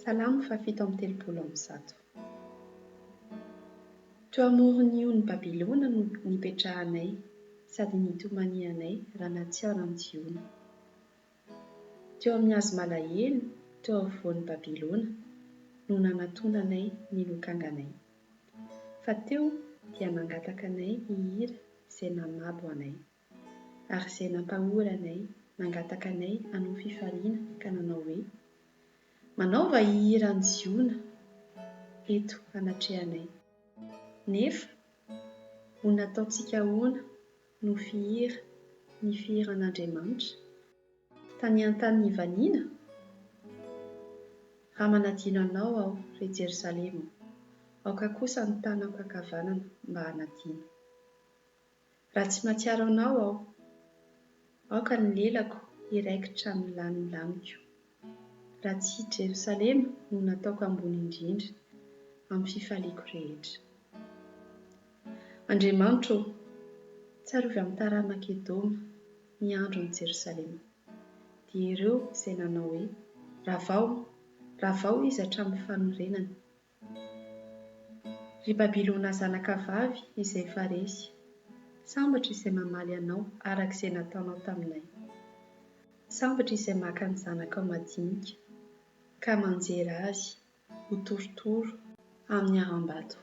Salamo 7:30. Teo amoron'io Babilona no nipetrahanay sady nitomanianay raha natsiaran'ny jiona. Teo amin'ny hazo malahelo teo afovoan'ny Babilona no nanatonanay ny lokanganay. Fa teo dia nangataka anay hihira izay namabo anay, ary izay nampahory anay nangataka anay hanao fifaliana ka nanao hoe: "Manaova hihira ny jiona eto hanatrehanay." Nefa ho nataontsika ahoana no fihira ny fihiran'Andriamanitra tany an-tany Ivaniana? Raha manadino anao aho, re Jerosalema, aoka kosa ny tanako ankavanana mba hanadino. Raha tsy mahatsiaro anao aho, aoka ny lelako hiraikitra amin'ny laniny laniko. Raha tsy Jerosalema no nataoko ambony indrindra amin'ny fifaliako rehetra. Andriamanitra, tsarovy amin'ny tara-Makedôma ny andron'i Jerosalema, dia ireo izay nanao hoe: raha vao izy hatramin'ny fanorenany. Ry Babilona zanakavavy izay faresy, sambatra izay mamaly anao araka izay nataonao taminay. Sambatra izay maka ny zanakao madinika ka manjera azy ho torotoro amin'ny harambato.